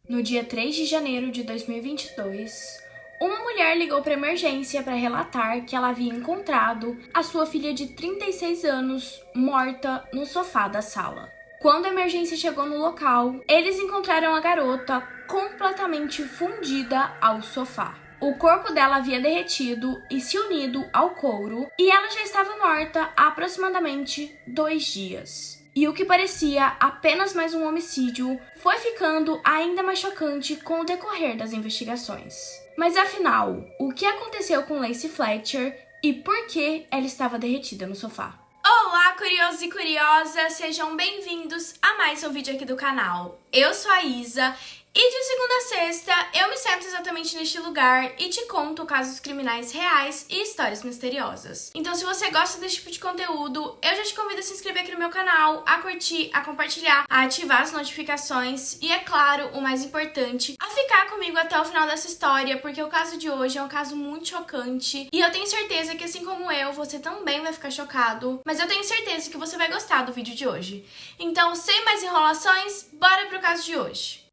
No dia 3 de janeiro de 2022, uma mulher ligou para a emergência para relatar que ela havia encontrado a sua filha de 36 anos morta no sofá da sala. Quando a emergência chegou no local, eles encontraram a garota completamente fundida ao sofá. O corpo dela havia derretido e se unido ao couro, e ela já estava morta há aproximadamente 2 dias. E o que parecia apenas mais um homicídio foi ficando ainda mais chocante com o decorrer das investigações. Mas afinal, o que aconteceu com Lacey Fletcher e por que ela estava derretida no sofá? Olá, curiosos e curiosas! Sejam bem-vindos a mais um vídeo aqui do canal. Eu sou a Isa e de segunda a sexta eu me sento exatamente neste lugar e te conto casos criminais reais e histórias misteriosas. Então, se você gosta desse tipo de conteúdo, eu já te convido a se inscrever aqui no meu canal, a curtir, a compartilhar, a ativar as notificações e, é claro, o mais importante, a ficar comigo até o final dessa história, porque o caso de hoje é um caso muito chocante e eu tenho certeza que, assim como eu, você também vai ficar chocado, mas eu tenho certeza que você vai gostar do vídeo de hoje. Então, sem mais enrolações, bora pro caso de hoje.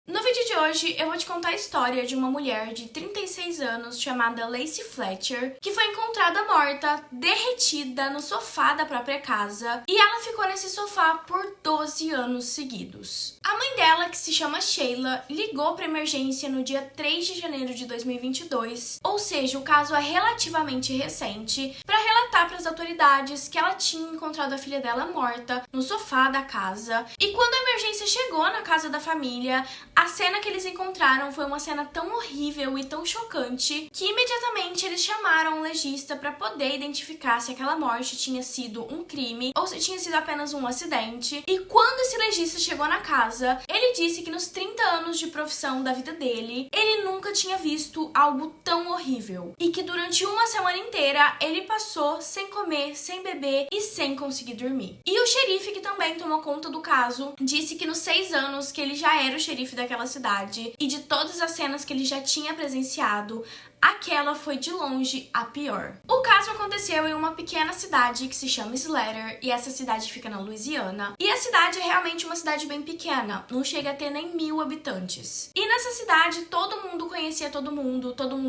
No vídeo de hoje, eu vou te contar a história de uma mulher de 36 anos chamada Lacey Fletcher, que foi encontrada morta, derretida no sofá da própria casa, e ela ficou nesse sofá por 12 anos seguidos. A mãe dela, que se chama Sheila, ligou para emergência no dia 3 de janeiro de 2022, ou seja, o caso é relativamente recente, para relatar para as autoridades que ela tinha encontrado a filha dela morta no sofá da casa. E quando a emergência chegou na casa da família, a cena que eles encontraram foi uma cena tão horrível e tão chocante que imediatamente eles chamaram um legista para poder identificar se aquela morte tinha sido um crime ou se tinha sido apenas um acidente. E quando esse legista chegou na casa, ele disse que nos 30 anos de profissão da vida dele, ele nunca tinha visto algo tão horrível. E que durante uma semana inteira ele passou sem comer, sem beber e sem conseguir dormir. E o xerife, que também tomou conta do caso, disse que nos 6 anos que ele já era o xerife daquela cidade e de todas as cenas que ele já tinha presenciado, aquela foi de longe a pior. O caso aconteceu em uma pequena cidade que se chama Slater, e essa cidade fica na Louisiana. E a cidade é realmente uma cidade bem pequena, não chega a ter nem 1000 habitantes. E nessa cidade todo mundo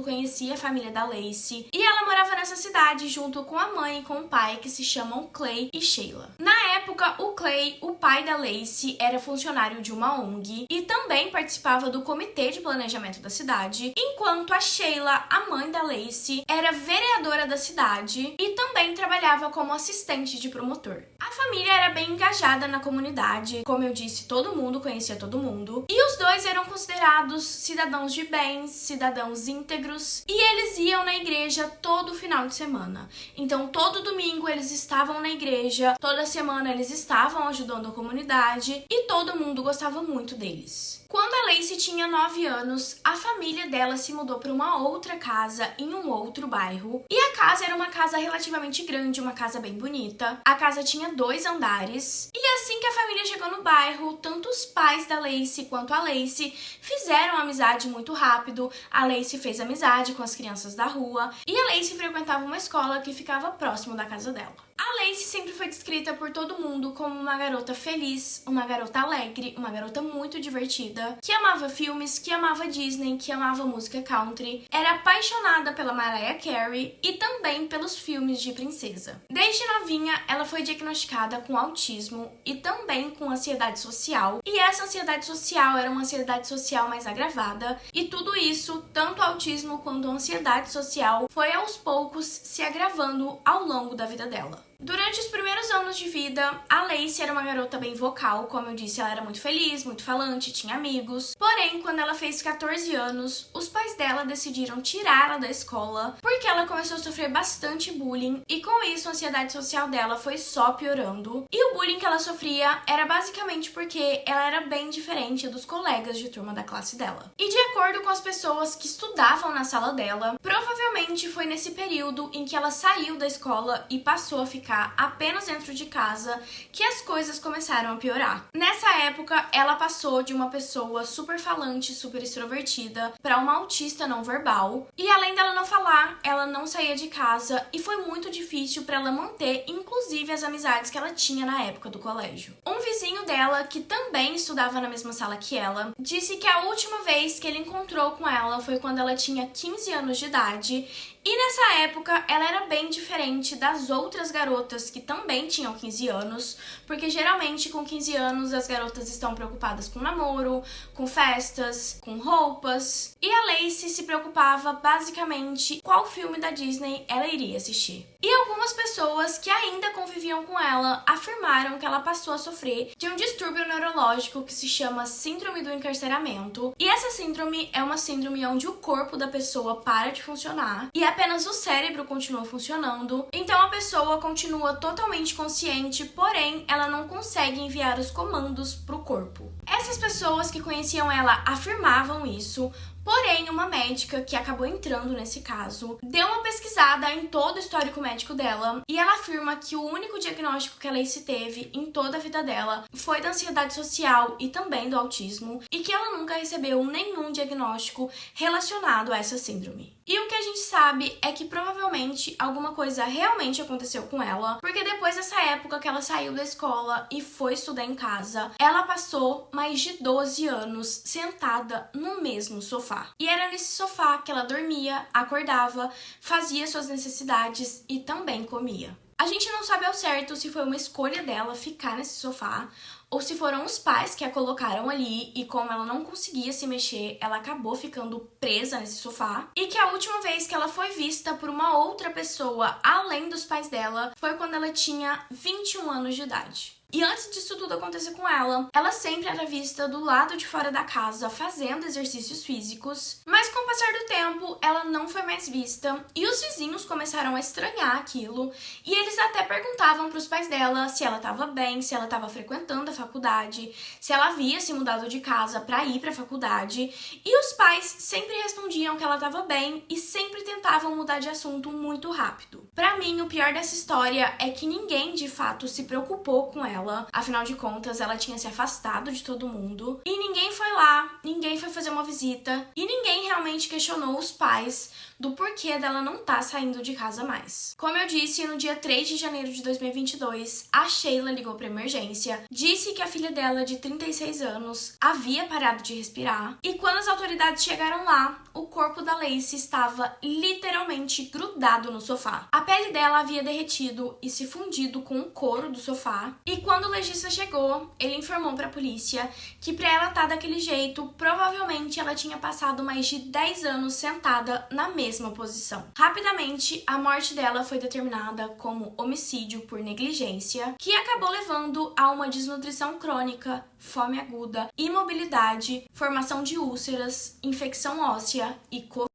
conhecia a família da Lacey. E ela morava nessa cidade junto com a mãe e com o pai, que se chamam Clay e Sheila. Na época, o Clay, o pai da Lacey, era funcionário de uma ONG e também participava do comitê de planejamento da cidade, enquanto a Sheila, a mãe da Lacey, era vereadora da cidade e também trabalhava como assistente de promotor. A família era bem engajada na comunidade, como eu disse, todo mundo conhecia todo mundo, e os dois eram considerados cidadãos de bens, cidadãos íntegros, e eles iam na igreja todo final de semana. Então, todo domingo eles estavam na igreja, toda semana eles estavam ajudando a comunidade, e todo mundo gostava muito deles. Quando a Lacey tinha 9 anos, a família dela se mudou para uma outra casa em um outro bairro. E a casa era uma casa relativamente grande, uma casa bem bonita. A casa tinha 2 andares. E assim que a família chegou no bairro, tanto os pais da Lacey quanto a Lacey fizeram amizade muito rápido. A Lacey fez amizade com as crianças da rua. E a Lacey frequentava uma escola que ficava próximo da casa dela. A Lacey sempre foi descrita por todo mundo como uma garota feliz, uma garota alegre, uma garota muito divertida, que amava filmes, que amava Disney, que amava música country, era apaixonada pela Mariah Carey e também pelos filmes de princesa. Desde novinha, ela foi diagnosticada com autismo e também com ansiedade social, e essa ansiedade social era uma ansiedade social mais agravada, e tudo isso, tanto o autismo quanto a ansiedade social, foi aos poucos se agravando ao longo da vida dela. Durante os primeiros anos de vida, a Lacey era uma garota bem vocal, como eu disse, ela era muito feliz, muito falante, tinha amigos. Porém, quando ela fez 14 anos, os pais dela decidiram tirá-la da escola, porque ela começou a sofrer bastante bullying, e com isso a ansiedade social dela foi só piorando. E o bullying que ela sofria era basicamente porque ela era bem diferente dos colegas de turma da classe dela. E de acordo com as pessoas que estudavam na sala dela, provavelmente foi nesse período em que ela saiu da escola e passou a ficar ficar apenas dentro de casa que as coisas começaram a piorar. Nessa época, ela passou de uma pessoa super falante, super extrovertida, para uma autista não verbal. E além dela não falar, ela não saía de casa e foi muito difícil para ela manter, inclusive, as amizades que ela tinha na época do colégio. Um vizinho dela, que também estudava na mesma sala que ela, disse que a última vez que ele encontrou com ela foi quando ela tinha 15 anos de idade. E nessa época, ela era bem diferente das outras garotas que também tinham 15 anos, porque geralmente com 15 anos as garotas estão preocupadas com namoro, com festas, com roupas. E a Lacey se preocupava basicamente qual filme da Disney ela iria assistir. E algumas pessoas que ainda conviviam com ela afirmaram que ela passou a sofrer de um distúrbio neurológico que se chama Síndrome do Encarceramento. E essa síndrome é uma síndrome onde o corpo da pessoa para de funcionar e apenas o cérebro continua funcionando. Então a pessoa continua totalmente consciente, porém ela não consegue enviar os comandos para o corpo. Essas pessoas que conheciam ela afirmavam isso. Porém, uma médica que acabou entrando nesse caso deu uma pesquisada em todo o histórico médico dela e ela afirma que o único diagnóstico que a Lacey teve em toda a vida dela foi da ansiedade social e também do autismo e que ela nunca recebeu nenhum diagnóstico relacionado a essa síndrome. E o que a gente sabe é que provavelmente alguma coisa realmente aconteceu com ela, porque depois dessa época que ela saiu da escola e foi estudar em casa, ela passou mais de 12 anos sentada no mesmo sofá. E era nesse sofá que ela dormia, acordava, fazia suas necessidades e também comia. A gente não sabe ao certo se foi uma escolha dela ficar nesse sofá ou se foram os pais que a colocaram ali e como ela não conseguia se mexer, ela acabou ficando presa nesse sofá. E que a última vez que ela foi vista por uma outra pessoa além dos pais dela foi quando ela tinha 21 anos de idade. E antes disso tudo acontecer com ela sempre era vista do lado de fora da casa fazendo exercícios físicos, mas com o passar do tempo ela não foi mais vista e os vizinhos começaram a estranhar aquilo e eles até perguntavam para os pais dela se ela estava bem, se ela estava frequentando a faculdade, se ela havia se mudado de casa para ir para a faculdade, e os pais sempre respondiam que ela estava bem e sempre tentavam mudar de assunto muito rápido. Para mim, o pior dessa história é que ninguém de fato se preocupou com ela. Afinal de contas, ela tinha se afastado de todo mundo e ninguém foi lá, ninguém foi fazer uma visita e ninguém realmente questionou os pais do porquê dela não tá saindo de casa mais. Como eu disse, no dia 3 de janeiro de 2022, a Sheila ligou para emergência, disse que a filha dela, de 36 anos, havia parado de respirar e quando as autoridades chegaram lá, o corpo da Lacey estava literalmente grudado no sofá. A pele dela havia derretido e se fundido com o couro do sofá e quando o legista chegou, ele informou para a polícia que para ela estar daquele jeito, provavelmente ela tinha passado mais de 10 anos sentada na mesma posição. Rapidamente, a morte dela foi determinada como homicídio por negligência, que acabou levando a uma desnutrição crônica, fome aguda, imobilidade, formação de úlceras, infecção óssea e Covid.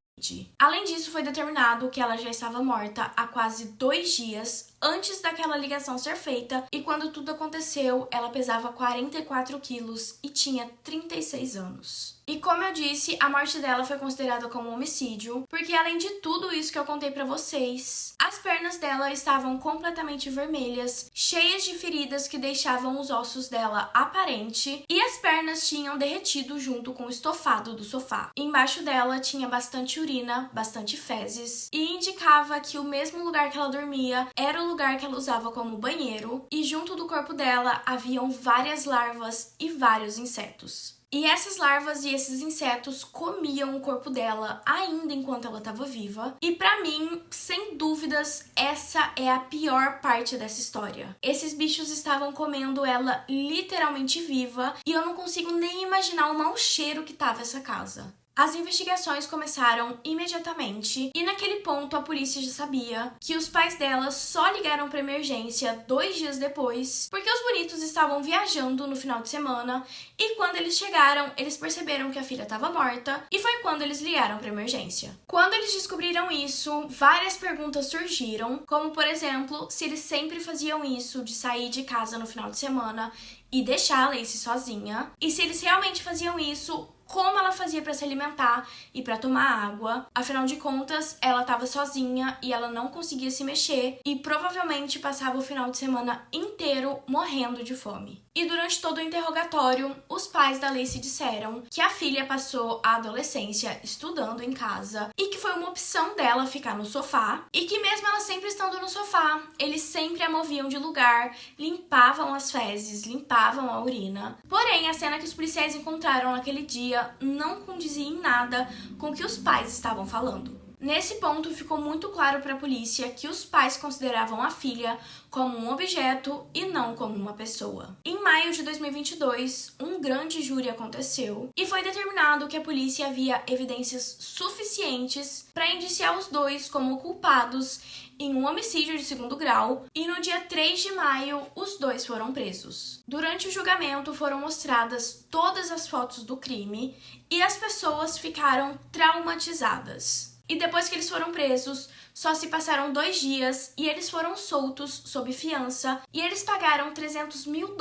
Além disso, foi determinado que ela já estava morta há quase 2 dias antes daquela ligação ser feita e quando tudo aconteceu, ela pesava 44 quilos e tinha 36 anos. E como eu disse, a morte dela foi considerada como homicídio, porque além de tudo isso que eu contei pra vocês, as pernas dela estavam completamente vermelhas, cheias de feridas que deixavam os ossos dela aparente, e as pernas tinham derretido junto com o estofado do sofá. Embaixo dela tinha bastante urina, bastante fezes, e indicava que o mesmo lugar que ela dormia era o lugar que ela usava como banheiro, e junto do corpo dela haviam várias larvas e vários insetos. E essas larvas e esses insetos comiam o corpo dela ainda enquanto ela estava viva. E pra mim, sem dúvidas, essa é a pior parte dessa história. Esses bichos estavam comendo ela literalmente viva e eu não consigo nem imaginar o mau cheiro que tava essa casa. As investigações começaram imediatamente e naquele ponto a polícia já sabia que os pais dela só ligaram para emergência 2 dias depois, porque os bonitos estavam viajando no final de semana e quando eles chegaram, eles perceberam que a filha estava morta e foi quando eles ligaram para emergência. Quando eles descobriram isso, várias perguntas surgiram, como por exemplo, se eles sempre faziam isso de sair de casa no final de semana e deixar a Lacey sozinha, e se eles realmente faziam isso, como ela fazia para se alimentar e para tomar água. Afinal de contas, ela estava sozinha e ela não conseguia se mexer e provavelmente passava o final de semana inteiro morrendo de fome. E durante todo o interrogatório, os pais da Lacey disseram que a filha passou a adolescência estudando em casa e que foi uma opção dela ficar no sofá e que mesmo ela sempre estando no sofá, eles sempre a moviam de lugar, limpavam as fezes, limpavam a urina. Porém, a cena que os policiais encontraram naquele dia não condizia em nada com o que os pais estavam falando. Nesse ponto, ficou muito claro para a polícia que os pais consideravam a filha como um objeto e não como uma pessoa. Em maio de 2022, um grande júri aconteceu e foi determinado que a polícia havia evidências suficientes para indiciar os dois como culpados em um homicídio de segundo grau e no dia 3 de maio os dois foram presos. Durante o julgamento foram mostradas todas as fotos do crime e as pessoas ficaram traumatizadas. E depois que eles foram presos, só se passaram 2 dias e eles foram soltos sob fiança e eles pagaram $300 mil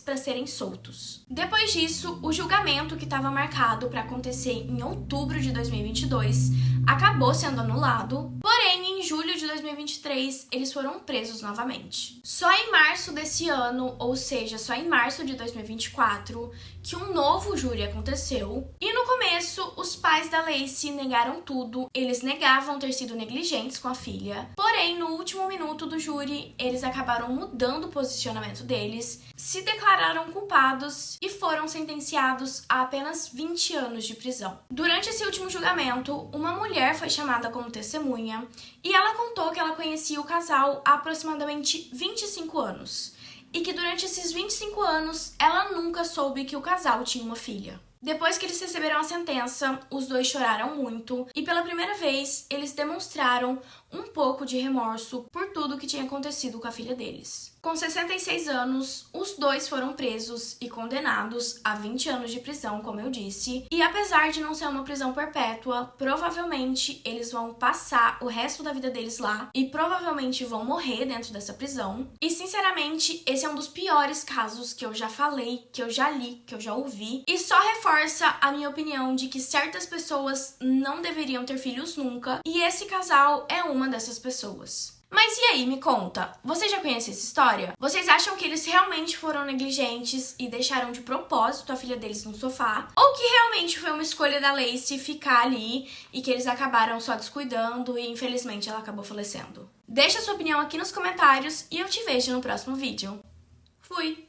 para serem soltos. Depois disso, o julgamento que estava marcado para acontecer em outubro de 2022 acabou sendo anulado, porém em julho de 2023 eles foram presos novamente. Só em março desse ano, ou seja, só em março de 2024, que um novo júri aconteceu e no começo os pais da Lacey negaram tudo, eles negavam ter sido negligentes com a filha, porém no último minuto do júri eles acabaram mudando o posicionamento deles, se declararam culpados e foram sentenciados a apenas 20 anos de prisão. Durante esse último julgamento, uma mulher foi chamada como testemunha e ela contou que ela conhecia o casal há aproximadamente 25 anos e que durante esses 25 anos ela nunca soube que o casal tinha uma filha. Depois que eles receberam a sentença, os dois choraram muito e pela primeira vez eles demonstraram um pouco de remorso por tudo que tinha acontecido com a filha deles. Com 66 anos, os dois foram presos e condenados a 20 anos de prisão, como eu disse, e apesar de não ser uma prisão perpétua, provavelmente eles vão passar o resto da vida deles lá e provavelmente vão morrer dentro dessa prisão. E sinceramente, esse é um dos piores casos que eu já falei, que eu já li, que eu já ouvi, e só reforça a minha opinião de que certas pessoas não deveriam ter filhos nunca, e esse casal é uma dessas pessoas. Mas e aí, me conta, você já conhece essa história? Vocês acham que eles realmente foram negligentes e deixaram de propósito a filha deles no sofá? Ou que realmente foi uma escolha da Lacey ficar ali e que eles acabaram só descuidando e infelizmente ela acabou falecendo? Deixa sua opinião aqui nos comentários e eu te vejo no próximo vídeo. Fui!